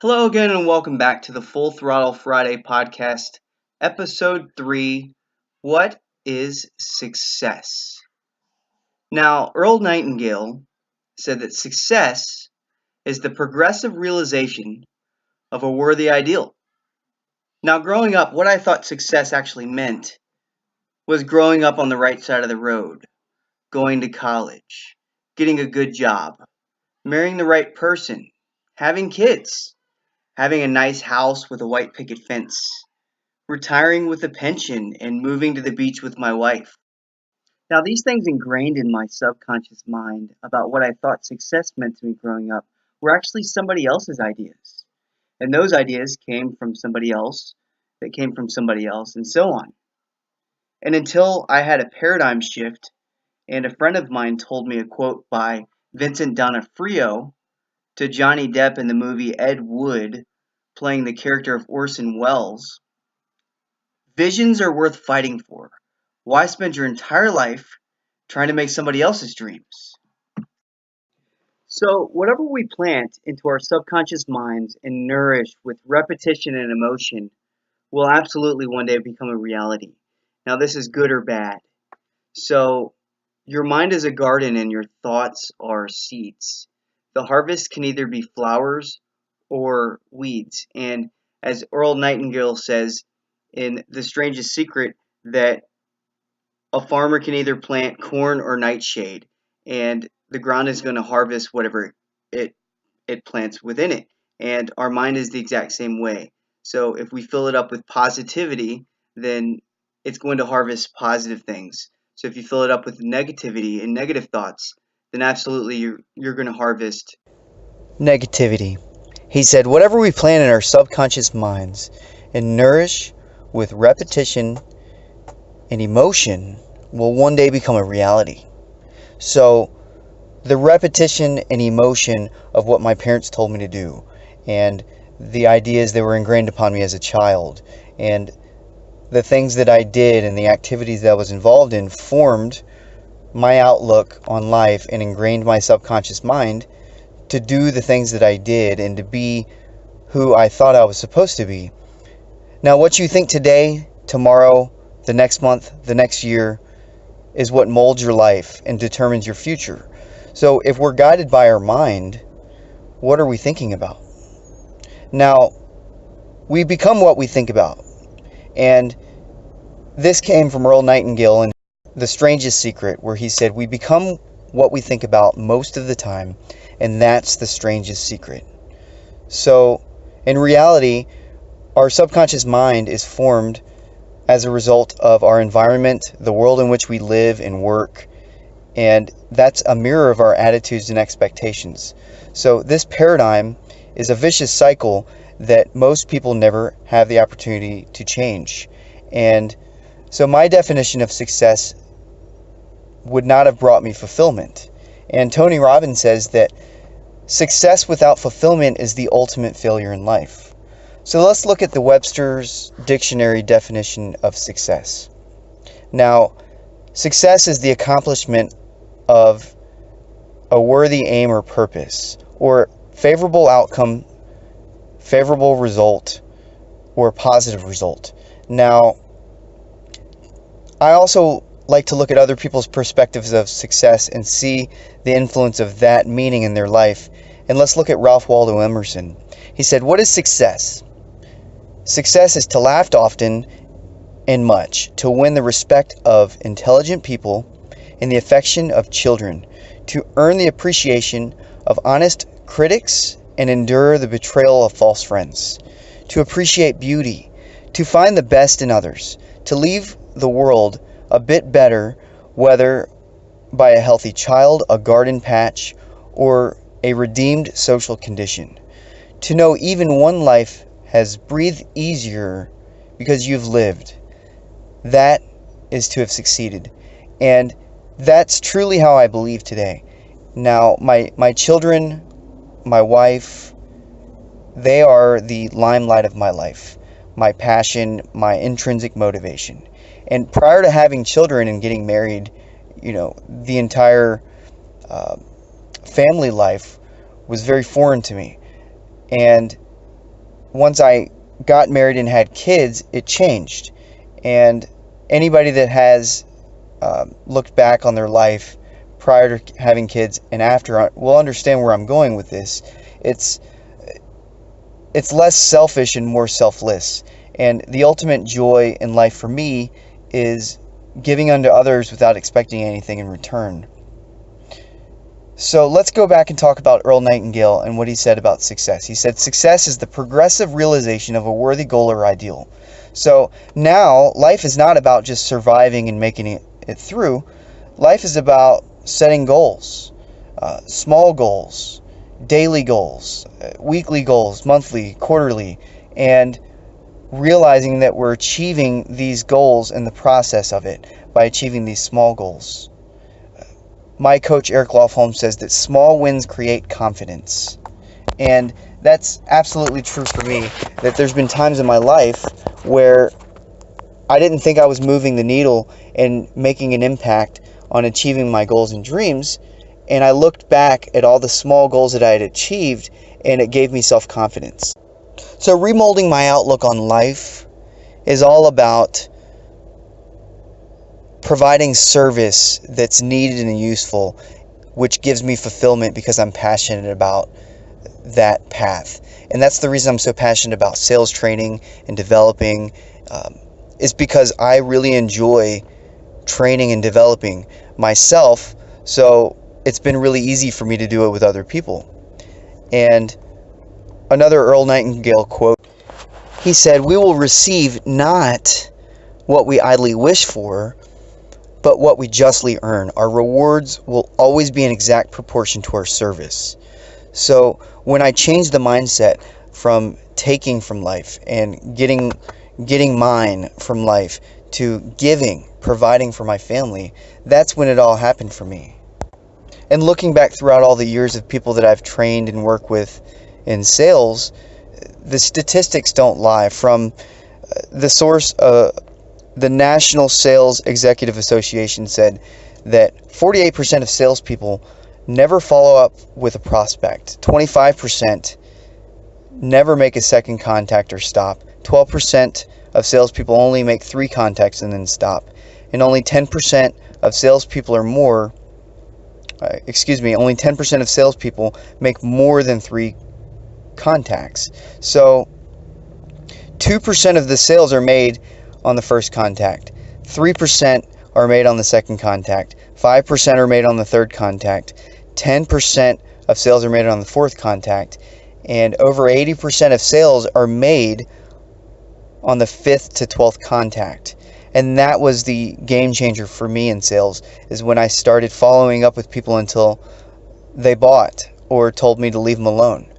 Hello again, and welcome back to the Full Throttle Friday podcast, episode 3. What is success? Now, Earl Nightingale said that success is the progressive realization of a worthy ideal. Now, growing up, what I thought success actually meant was growing up on the right side of the road, going to college, getting a good job, marrying the right person, having kids, having a nice house with a white picket fence, retiring with a pension, and moving to the beach with my wife. Now, these things ingrained in my subconscious mind about what I thought success meant to me growing up were actually somebody else's ideas. And those ideas came from somebody else, that came from somebody else, and so on. And until I had a paradigm shift, and a friend of mine told me a quote by Vincent D'Onofrio to Johnny Depp in the movie Ed Wood, playing the character of Orson Welles. Visions are worth fighting for. Why spend your entire life trying to make somebody else's dreams? So, whatever we plant into our subconscious minds and nourish with repetition and emotion will absolutely one day become a reality. Now, this is good or bad. So, your mind is a garden and your thoughts are seeds. The harvest can either be flowers or weeds. And as Earl Nightingale says in The Strangest Secret, that a farmer can either plant corn or nightshade, and the ground is going to harvest whatever it plants within it. And our mind is the exact same way. So if we fill it up with positivity, then it's going to harvest positive things. So if you fill it up with negativity and negative thoughts, then absolutely you're going to harvest negativity. He said, whatever we plant in our subconscious minds and nourish with repetition and emotion will one day become a reality. So the repetition and emotion of what my parents told me to do, and the ideas that were ingrained upon me as a child, and the things that I did and the activities that I was involved in formed my outlook on life and ingrained my subconscious mind to do the things that I did and to be who I thought I was supposed to be. Now, what you think today, tomorrow, the next month, the next year, is what molds your life and determines your future. So if we're guided by our mind, what are we thinking about? Now, we become what we think about. And this came from Earl Nightingale in The Strangest Secret, where he said, we become what we think about most of the time, and that's the strangest secret. So, in reality, our subconscious mind is formed as a result of our environment, the world in which we live and work, and that's a mirror of our attitudes and expectations. So this paradigm is a vicious cycle that most people never have the opportunity to change. And so my definition of success would not have brought me fulfillment. And Tony Robbins says that success without fulfillment is the ultimate failure in life. So let's look at the Webster's Dictionary definition of success. Now, success is the accomplishment of a worthy aim or purpose, or favorable outcome, favorable result, or positive result. Now, I also like to look at other people's perspectives of success and see the influence of that meaning in their life. And let's look at Ralph Waldo Emerson. He said, what is success? Success is to laugh often and much, to win the respect of intelligent people and the affection of children, to earn the appreciation of honest critics and endure the betrayal of false friends, to appreciate beauty, to find the best in others, to leave the world a bit better, whether by a healthy child, a garden patch, or a redeemed social condition. To know even one life has breathed easier because you've lived. That is to have succeeded. And that's truly how I believe today. Now, my children, my wife, they are the limelight of my life, my passion, my intrinsic motivation. And prior to having children and getting married, the entire family life was very foreign to me. And once I got married and had kids, it changed. And anybody that has looked back on their life prior to having kids and after will understand where I'm going with this. It's less selfish and more selfless. And the ultimate joy in life for me is giving unto others without expecting anything in return. So let's go back and talk about Earl Nightingale and what he said about success. He said, success is the progressive realization of a worthy goal or ideal. So now life is not about just surviving and making it through. Life is about setting goals, small goals, daily goals, weekly goals, monthly, quarterly, and realizing that we're achieving these goals in the process of it by achieving these small goals. My coach, Eric Lofholm, says that small wins create confidence. And that's absolutely true for me, that there's been times in my life where I didn't think I was moving the needle and making an impact on achieving my goals and dreams. And I looked back at all the small goals that I had achieved, and it gave me self-confidence. So remolding my outlook on life is all about providing service that's needed and useful, which gives me fulfillment because I'm passionate about that path. And that's the reason I'm so passionate about sales training and developing, is because I really enjoy training and developing myself. So it's been really easy for me to do it with other people. And another Earl Nightingale quote, he said, "We will receive not what we idly wish for, but what we justly earn. Our rewards will always be in exact proportion to our service." So when I changed the mindset from taking from life and getting mine from life to giving, providing for my family, that's when it all happened for me. And looking back throughout all the years of people that I've trained and worked with in sales, the statistics don't lie. From the source, the National Sales Executive Association said that 48% of salespeople never follow up with a prospect. 25% never make a second contact or stop. 12% of salespeople only make 3 contacts and then stop. And only 10% of salespeople or more, only 10% of salespeople make more than 3 contacts. So 2% of the sales are made on the first contact. 3% are made on the second contact. 5% are made on the third contact. 10% of sales are made on the fourth contact. And over 80% of sales are made on the 5th to 12th contact. And that was the game changer for me in sales, is when I started following up with people until they bought or told me to leave them alone.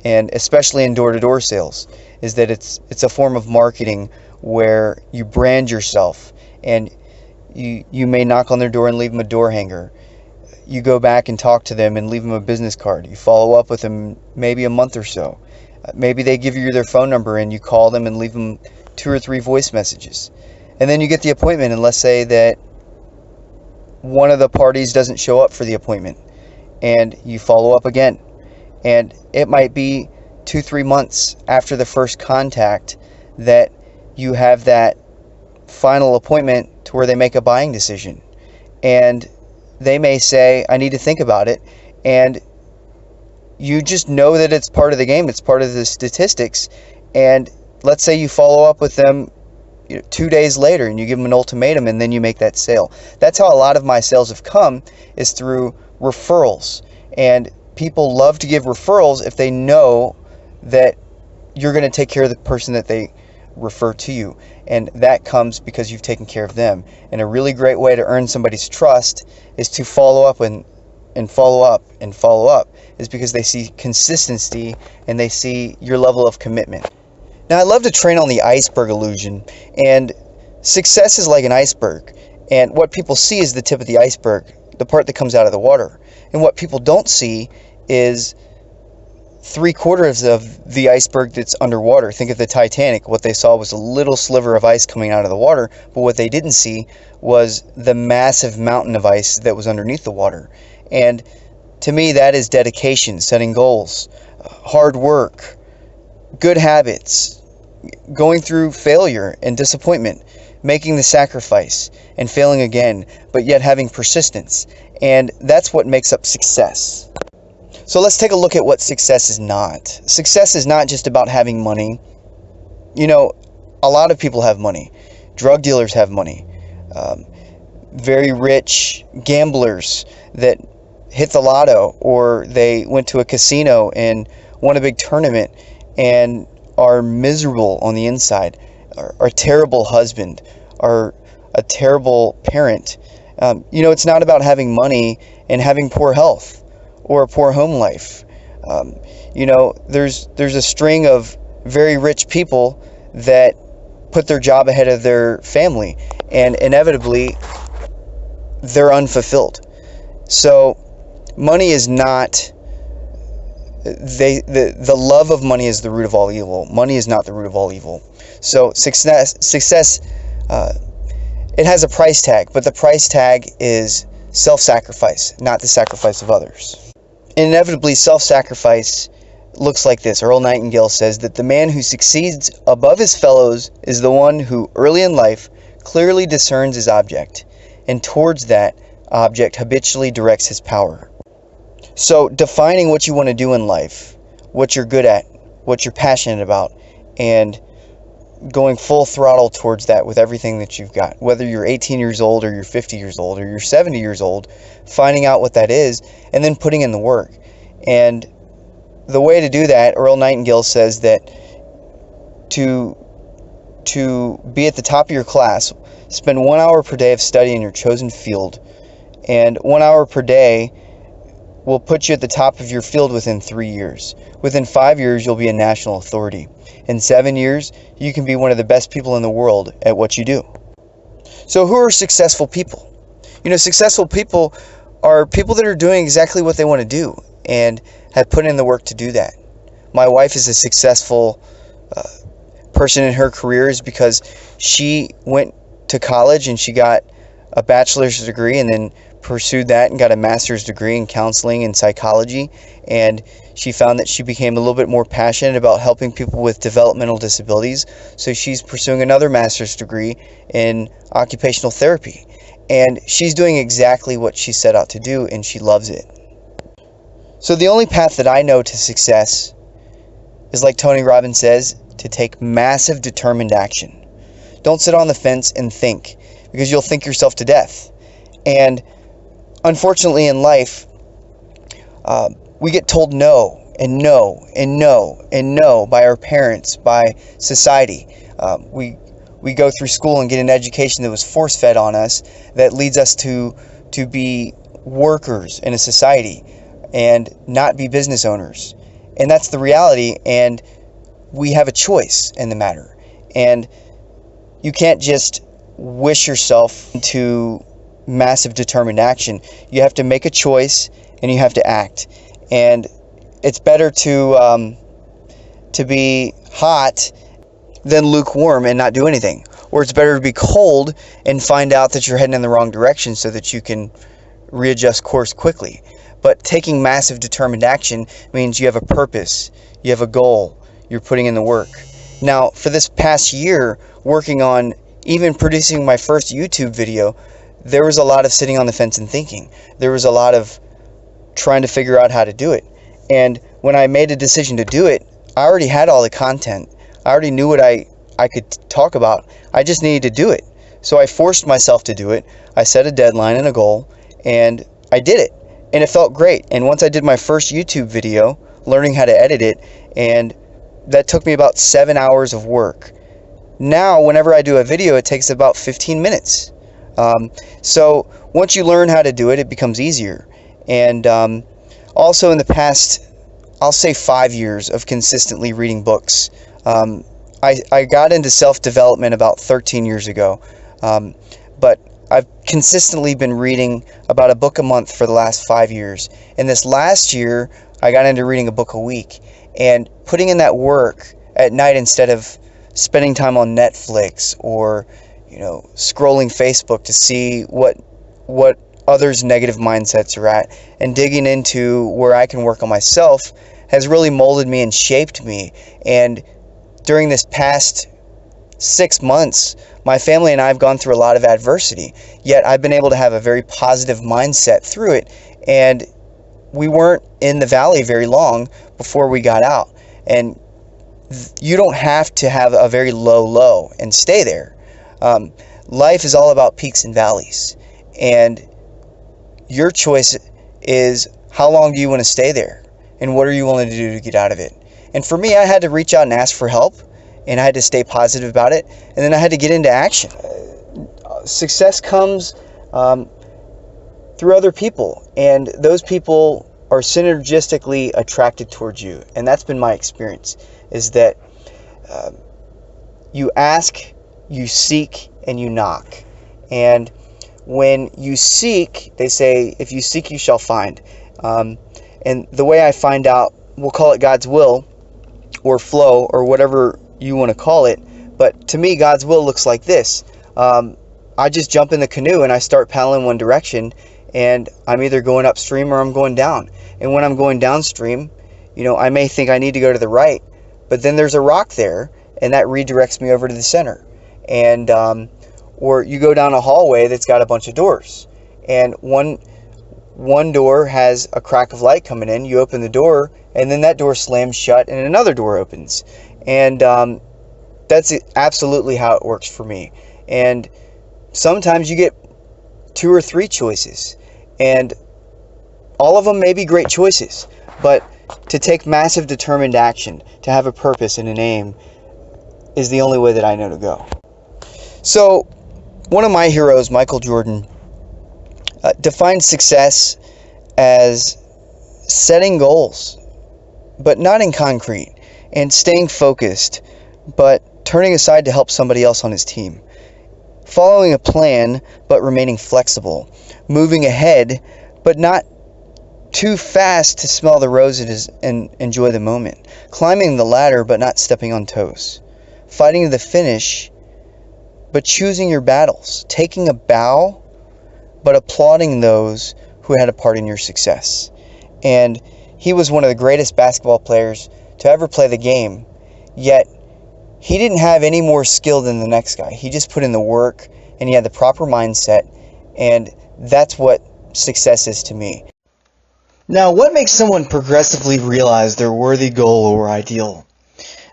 And especially in door-to-door sales, is that it's a form of marketing where you brand yourself, and you may knock on their door and leave them a door hanger. You go back and talk to them and leave them a business card. You follow up with them maybe a month or so. Maybe they give you their phone number and you call them and leave them 2 or 3 voice messages. And then you get the appointment, and let's say that one of the parties doesn't show up for the appointment, and you follow up again. And it might be 2-3 months after the first contact that you have that final appointment to where they make a buying decision. And they may say, "I need to think about it." And you just know that it's part of the game. It's part of the statistics. And let's say you follow up with them 2 days later and you give them an ultimatum, and then you make that sale. That's how a lot of my sales have come, is through referrals. And people love to give referrals if they know that you're going to take care of the person that they refer to you. And that comes because you've taken care of them. And a really great way to earn somebody's trust is to follow up and follow up and follow up, is because they see consistency and they see your level of commitment. Now, I love to train on the iceberg illusion, and success is like an iceberg. And what people see is the tip of the iceberg, the part that comes out of the water. And what people don't see is 3/4 of the iceberg that's underwater. Think of the Titanic. What they saw was a little sliver of ice coming out of the water, but what they didn't see was the massive mountain of ice that was underneath the water. And to me, that is dedication, setting goals, hard work, good habits, going through failure and disappointment, making the sacrifice and failing again, but yet having persistence. And that's what makes up success. So let's take a look at what success is not. Success is not just about having money. You know, a lot of people have money. Drug dealers have money. Very rich gamblers that hit the lotto, or they went to a casino and won a big tournament and are miserable on the inside, are a terrible husband, are a terrible parent. It's not about having money and having poor health or a poor home life. There's a string of very rich people that put their job ahead of their family, and inevitably they're unfulfilled. So money is not, the love of money is the root of all evil. Money is not the root of all evil. So success, it has a price tag, but the price tag is self-sacrifice, not the sacrifice of others. And inevitably, self-sacrifice looks like this. Earl Nightingale says that the man who succeeds above his fellows is the one who, early in life, clearly discerns his object, and towards that object habitually directs his power. So defining what you want to do in life, what you're good at, what you're passionate about, and going full throttle towards that with everything that you've got. Whether you're 18 years old or you're 50 years old or you're 70 years old, finding out what that is and then putting in the work. And the way to do that, Earl Nightingale says that to be at the top of your class, spend 1 hour per day of study in your chosen field, and 1 hour per day will put you at the top of your field within 3 years. Within 5 years, you'll be a national authority. In 7 years, you can be one of the best people in the world at what you do. So who are successful people? Successful people are people that are doing exactly what they want to do and have put in the work to do that. My wife is a successful person in her career is because she went to college and she got a bachelor's degree and then pursued that and got a master's degree in counseling and psychology, and she found that she became a little bit more passionate about helping people with developmental disabilities, so she's pursuing another master's degree in occupational therapy, and she's doing exactly what she set out to do, and she loves it. So the only path that I know to success is, like Tony Robbins says, to take massive determined action. Don't sit on the fence and think, because you'll think yourself to death. And unfortunately in life, we get told no and no and no and no by our parents, by society. We go through school and get an education that was force-fed on us that leads us to be workers in a society and not be business owners. And that's the reality, and we have a choice in the matter. And you can't just wish yourself into massive determined action. You have to make a choice and you have to act. And it's better to be hot than lukewarm and not do anything. Or it's better to be cold and find out that you're heading in the wrong direction so that you can readjust course quickly. But taking massive determined action means you have a purpose, you have a goal, you're putting in the work. Now, for this past year, working on even producing my first YouTube video, there was a lot of sitting on the fence and thinking. There was a lot of trying to figure out how to do it. And when I made a decision to do it, I already had all the content. I already knew what I could talk about. I just needed to do it. So I forced myself to do it. I set a deadline and a goal, and I did it. And it felt great. And once I did my first YouTube video, learning how to edit it, and that took me about 7 hours of work. Now, whenever I do a video, it takes about 15 minutes. So once you learn how to do it, it becomes easier. And also in the past, I'll say 5 years of consistently reading books. I got into self-development about 13 years ago, but I've consistently been reading about a book a month for the last 5 years. And this last year, I got into reading a book a week and putting in that work at night instead of spending time on Netflix or, scrolling Facebook to see what others' negative mindsets are at, and digging into where I can work on myself has really molded me and shaped me. And during this past 6 months, my family and I have gone through a lot of adversity, yet I've been able to have a very positive mindset through it. And we weren't in the valley very long before we got out. And you don't have to have a very low and stay there. Life is all about peaks and valleys. And your choice is, how long do you want to stay there? And what are you willing to do to get out of it? And for me, I had to reach out and ask for help. And I had to stay positive about it. And then I had to get into action. Success comes through other people. And those people are synergistically attracted towards you. And that's been my experience, is that you ask, you seek, and you knock. And when you seek, they say, if you seek, you shall find. And the way I find out, we'll call it God's will or flow or whatever you want to call it. But to me, God's will looks like this. I just jump in the canoe and I start paddling one direction, and I'm either going upstream or I'm going down. And when I'm going downstream, I may think I need to go to the right, but then there's a rock there, and that redirects me over to the center. And or you go down a hallway that's got a bunch of doors, and one door has a crack of light coming in. You open the door, and then that door slams shut, and another door opens. And that's absolutely how it works for me. And sometimes you get 2 or 3 choices, and all of them may be great choices, but to take massive determined action, to have a purpose and an aim, is the only way that I know to go. So one of my heroes, Michael Jordan, defined success as setting goals, but not in concrete, and staying focused, but turning aside to help somebody else on his team. Following a plan, but remaining flexible. Moving ahead, but not too fast to smell the roses and enjoy the moment. Climbing the ladder, but not stepping on toes. Fighting to the finish, but choosing your battles. Taking a bow, but applauding those who had a part in your success. And he was one of the greatest basketball players to ever play the game, yet he didn't have any more skill than the next guy. He just put in the work, and he had the proper mindset, and that's what success is to me. Now, what makes someone progressively realize their worthy goal or ideal?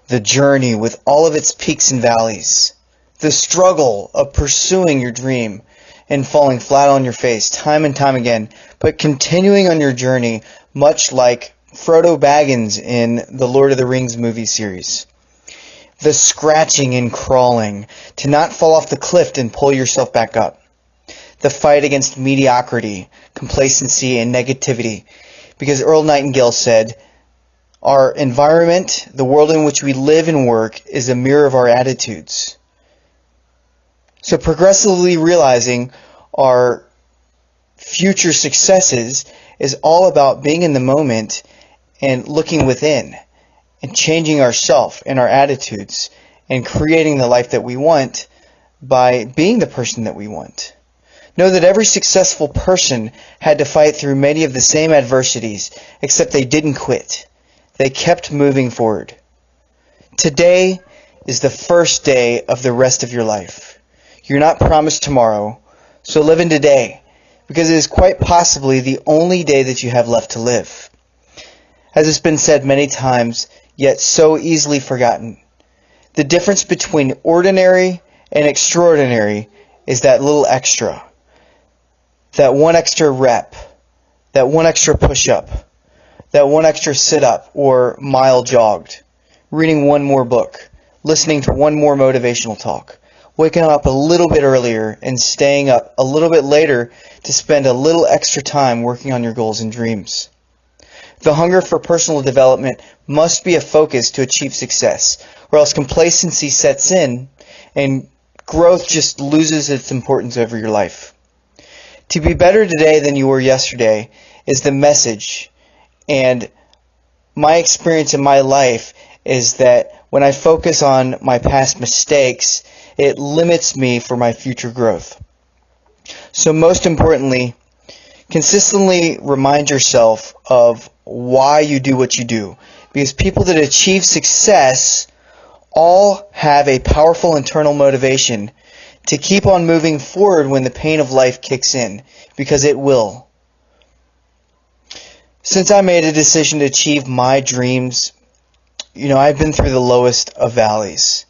The journey with all of its peaks and valleys. The struggle of pursuing your dream and falling flat on your face time and time again, but continuing on your journey, much like Frodo Baggins in the Lord of the Rings movie series. The scratching and crawling to not fall off the cliff and pull yourself back up. The fight against mediocrity, complacency, and negativity. Because Earl Nightingale said, our environment, the world in which we live and work, is a mirror of our attitudes. So progressively realizing our future successes is all about being in the moment and looking within and changing ourselves and our attitudes and creating the life that we want by being the person that we want. Know that every successful person had to fight through many of the same adversities, except they didn't quit. They kept moving forward. Today is the first day of the rest of your life. You're not promised tomorrow, so live in today, because it is quite possibly the only day that you have left to live. As it's been said many times, yet so easily forgotten, the difference between ordinary and extraordinary is that little extra. That one extra rep, that one extra push-up, that one extra sit-up or mile jogged, reading one more book, listening to one more motivational talk, waking up a little bit earlier and staying up a little bit later to spend a little extra time working on your goals and dreams. The hunger for personal development must be a focus to achieve success, or else complacency sets in and growth just loses its importance over your life. To be better today than you were yesterday is the message, and my experience in my life is that when I focus on my past mistakes, it limits me for my future growth. So most importantly, consistently remind yourself of why you do what you do. Because people that achieve success all have a powerful internal motivation to keep on moving forward when the pain of life kicks in, because it will. Since I made a decision to achieve my dreams, I've been through the lowest of valleys.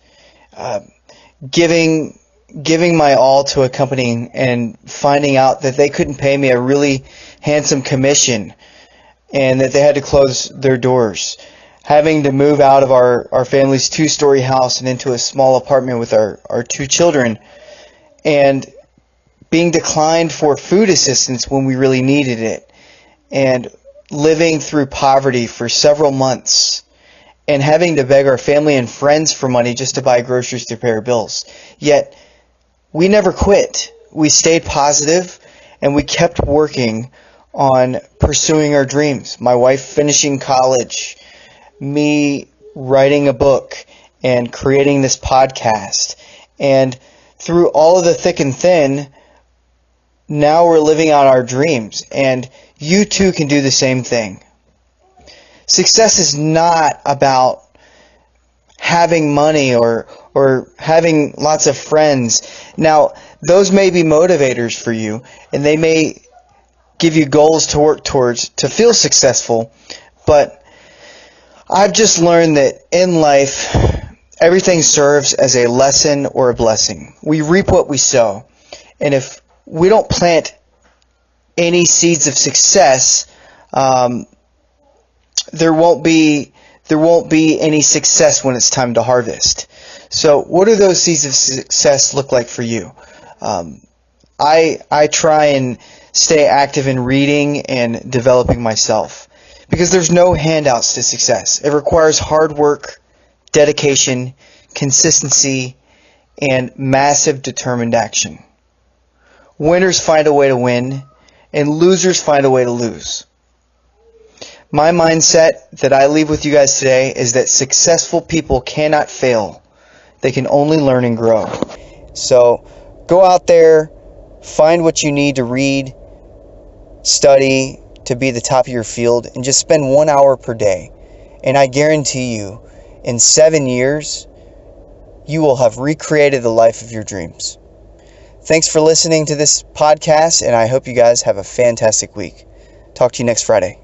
Giving my all to a company and finding out that they couldn't pay me a really handsome commission and that they had to close their doors. Having to move out of our family's 2-story house and into a small apartment with our 2 children, and being declined for food assistance when we really needed it, and living through poverty for several months, and having to beg our family and friends for money just to buy groceries to pay our bills. Yet, we never quit. We stayed positive, and we kept working on pursuing our dreams. My wife finishing college, me writing a book, and creating this podcast. And through all of the thick and thin, now we're living out our dreams. And you too can do the same thing. Success is not about having money or having lots of friends. Now, those may be motivators for you, and they may give you goals to work towards to feel successful, but I've just learned that in life, everything serves as a lesson or a blessing. We reap what we sow, and if we don't plant any seeds of success, there won't be any success when it's time to harvest. So what do those seeds of success look like for you? I try and stay active in reading and developing myself, because there's no handouts to success. It requires hard work, dedication, consistency, and massive determined action. Winners find a way to win, and losers find a way to lose. My mindset that I leave with you guys today is that successful people cannot fail. They can only learn and grow. So go out there, find what you need to read, study to be the top of your field, and just spend 1 hour per day. And I guarantee you, in 7 years, you will have recreated the life of your dreams. Thanks for listening to this podcast, and I hope you guys have a fantastic week. Talk to you next Friday.